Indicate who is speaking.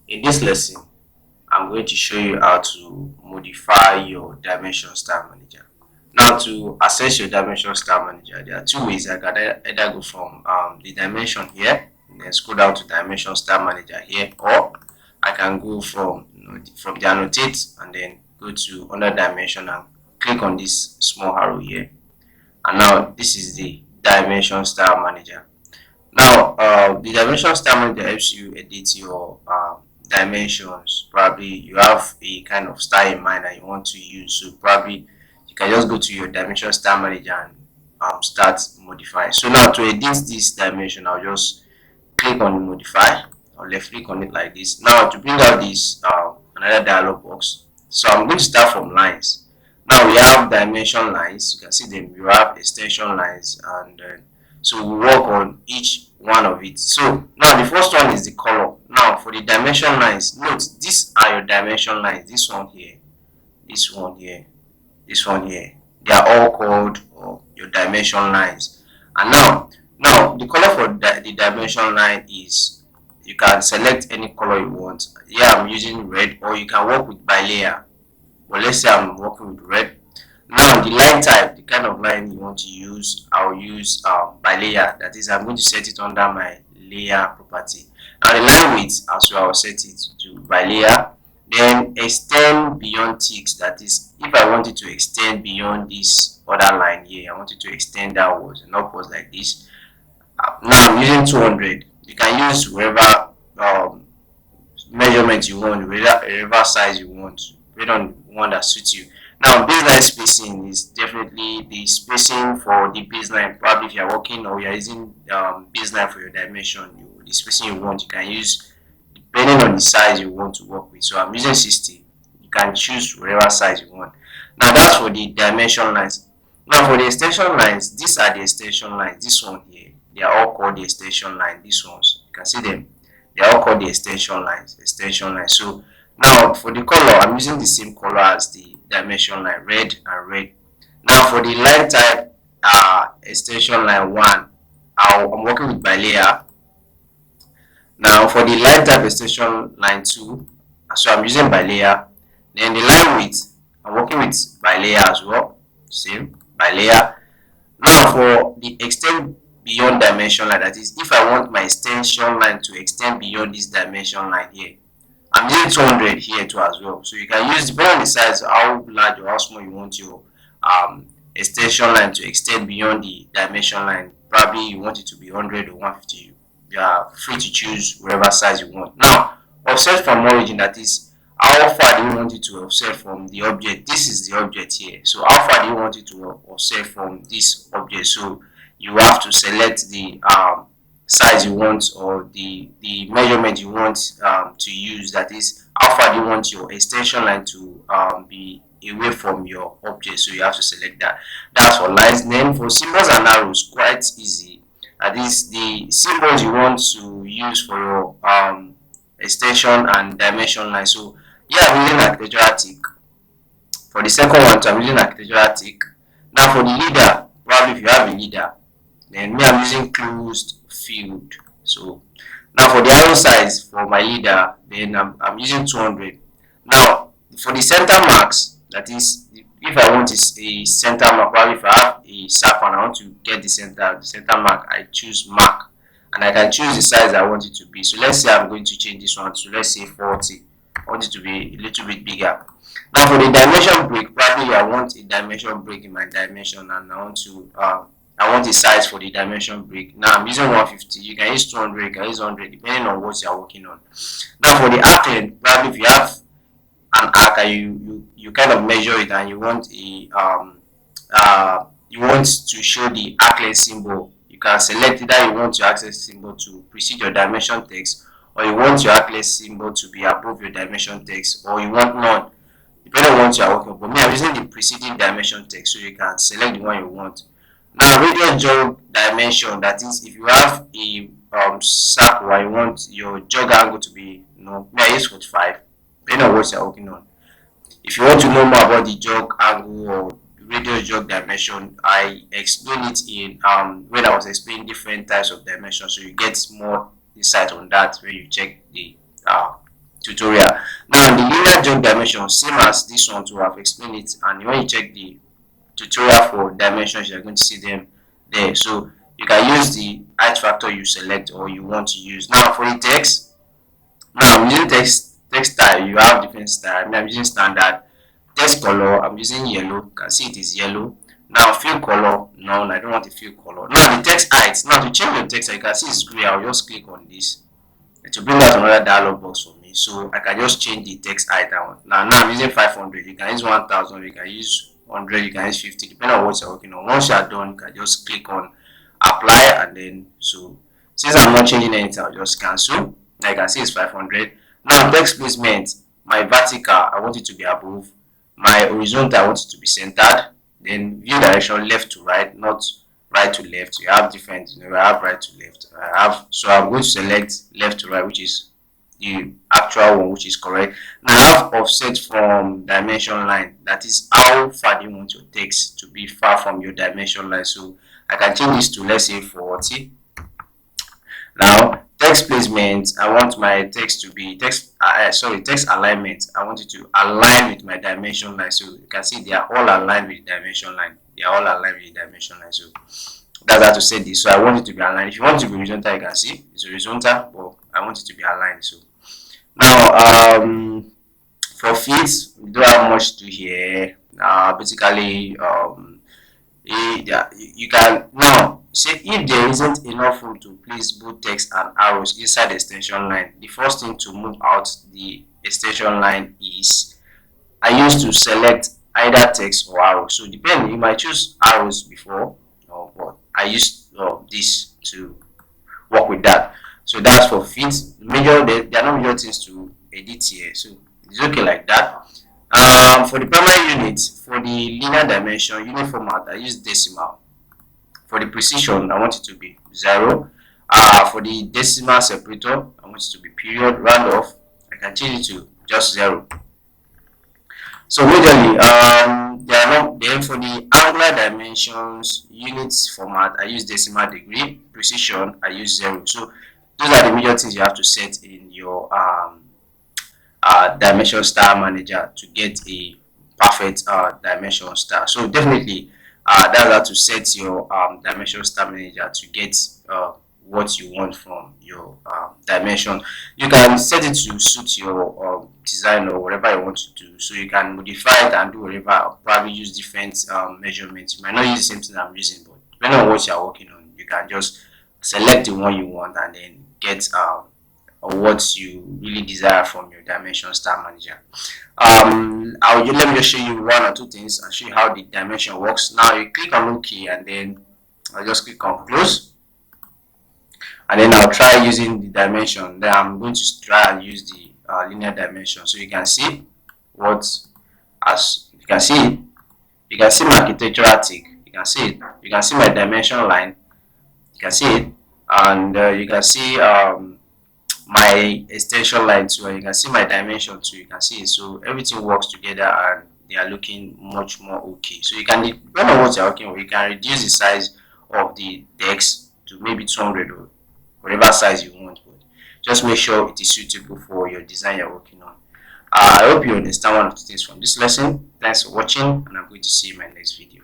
Speaker 1: In this lesson, I'm going to show you how to modify your Dimension Style Manager. Now, to access your Dimension Style Manager, there are two ways. I can either go from the dimension here, and then scroll down to Dimension Style Manager here, or I can go from from the annotate and then go to under dimension and click on this small arrow here. And now this is the Dimension Style Manager. Now, the dimension style manager helps you edit your dimensions. Probably you have a kind of style in mind that you want to use, so probably you can just go to your dimension style manager and start modifying. So now to edit this dimension, I'll just click on modify or left click on it like this. Now to bring out this another dialog box, so I'm going to start from lines. Now we have dimension lines. You can see them. You have extension lines, and so we work on each one of it. So now the first one is the color. Now for the dimension lines, note these are your dimension lines. This one here, this one here, this one here. They are all called your dimension lines. And now the color for the dimension line is, you can select any color you want. Here I'm using red, or you can work with by layer. But let's say I'm working with red. Now the line type, the kind of line you want to use, I'll use by layer. That is, I'm going to set it under my layer property. Now the line width as well, I'll set it to by layer. Then extend beyond ticks. That is, if I wanted to extend beyond this other line here, I wanted to extend downwards and upwards like this. Now I'm using 200. You can use whatever measurement you want, whatever size you want, based on one that suits you. Now, baseline spacing is definitely the spacing for the baseline. Probably if you're working or you're using baseline for your dimension, the spacing you want, you can use depending on the size you want to work with. So I'm using 60. You can choose whatever size you want. Now that's for the dimension lines. Now for the extension lines, these are the extension lines. This one here, they are all called the extension line. These ones, you can see them. They are all called the extension lines. Extension lines. So now for the color, I'm using the same color as the dimension line, red and red. Now for the line type, extension line 1, I'm working with by layer. Now for the line type extension line 2, so I'm using by layer. Then the line width, I'm working with by layer as well, same by layer. Now for the extend beyond dimension line, that is, if I want my extension line to extend beyond this dimension line here, I'm using 200 here too as well. So you can use, depending on the size, how large or how small you want your extension line to extend beyond the dimension line. Probably you want it to be 100 or 150. You are free to choose whatever size you want. Now, offset from origin, that is, how far do you want it to offset from the object? This is the object here. So how far do you want it to offset from this object? So you have to select the size you want, or the measurement you want to use. That is, how far do you want your extension line to be away from your object. So you have to select that. That's for lines. Then for symbols and arrows, quite easy. That is, the symbols you want to use for your extension and dimension line. So here I'm using architectural tick. For the second one, I'm using architectural tick. Now for the leader, probably if you have a leader, then me, I'm using closed field. So now for the arrow size for my leader, then I'm using 200. Now for the center marks, that is, if I want a center mark, probably if I have a circle and I want to get the center mark, I choose mark, and I can choose the size I want it to be. So let's say I'm going to change this one to, let's say, 40. I want it to be a little bit bigger. Now for the dimension break, probably I want a dimension break in my dimension, and I want a size for the dimension break. Now I'm using 150. You can use 200, you can use 100, depending on what you're working on. Now for the arc length, probably if you have an arc and you kind of measure it and you want you want to show the arc length symbol, you can select either you want your arc length symbol to precede your dimension text, or you want your arc length symbol to be above your dimension text, or you want none, depending on what you are working on. But me, I'm using the preceding dimension text, so you can select the one you want. Now radius jog dimension, that is, if you have a circle and you want your jog angle to be, may I use 45, depending on what you're working on. If you want to know more about the jog angle or radius jog dimension, I explain it in when I was explaining different types of dimensions, so you get more insight on that when you check the tutorial. Now the linear jog dimension, same as this one to have explained it, and when you check the tutorial for dimensions, you're going to see them there. So you can use the height factor you select or you want to use. Now for the text, now I'm using text style. You have different style. I mean, I'm using standard. Text color, I'm using yellow. You can see it is yellow. Now fill color, none. I don't want a fill color. Now the text height. Now to change the text, you can see it's gray. I'll just click on this to bring out another dialog box for me. So I can just change the text height down. Now I'm using 500. You can use 1000. You can use 100. You can use 50, depending on what you're working on. Once you're done, you can just click on apply, and then so since I'm not changing anything, I'll just cancel. Now you can see it's 500. Now text placement, my vertical, I want it to be above. My horizontal, I want it to be centered. Then view direction left to right, not right to left. You have different, I have right to left. So I'm going to select left to right, which is the actual one, which is correct. Now I have offset from dimension line. That is how far do you want your text to be far from your dimension line. So I can change this to, let's say, 40. Now text placement, I want my text to be text alignment. I want it to align with my dimension line. So you can see they are all aligned with the dimension line. They are all aligned with the dimension line. So that's how to set this. So I want it to be aligned. If you want it to be horizontal, you can see it's horizontal, but I want it to be aligned. So now for feet, we don't have much to here. Basically you can now say if there isn't enough room to place both text and arrows inside the extension line, the first thing to move out the extension line is I used to select either text or arrows. So depending, you might choose arrows before, but I used this to work with that. So that's for fit. There are no major things to edit here, so it's okay like that. For the primary unit, for the linear dimension unit format, I use decimal. For the precision, I want it to be 0. For the decimal separator, I want it to be period. Round off, I can change it to just 0. So majorly, then for the angular dimensions units format, I use decimal degree. Precision, I use 0. So those are the major things you have to set in your dimension style manager to get a perfect dimension style. So definitely that's how to set your dimension style manager to get what you want from your dimension. You can set it to suit your design or whatever you want to do, so you can modify it and do whatever. Probably use different measurements. You might not use the same thing I'm using, but depending on what you're working on, you can just select the one you want and then get what you really desire from your dimension style manager. Let me just show you one or two things and show you how the dimension works. Now you click on OK, and then I'll just click on close, and then I'll try using the dimension. Then I'm going to try and use the linear dimension, so you can see what, as you can see my architectural tick. You can see it. You can see my dimension line. You can see it, and you can see my extension line too, and you can see my dimension too. You can see it. So everything works together and they are looking much more okay. So you can, depending on what you're working with, you can reduce the size of the text to maybe 200 or whatever size you want, but just make sure it is suitable for your design you're working on. I hope you understand one of the things from this lesson. Thanks for watching, and I'm going to see you in my next video.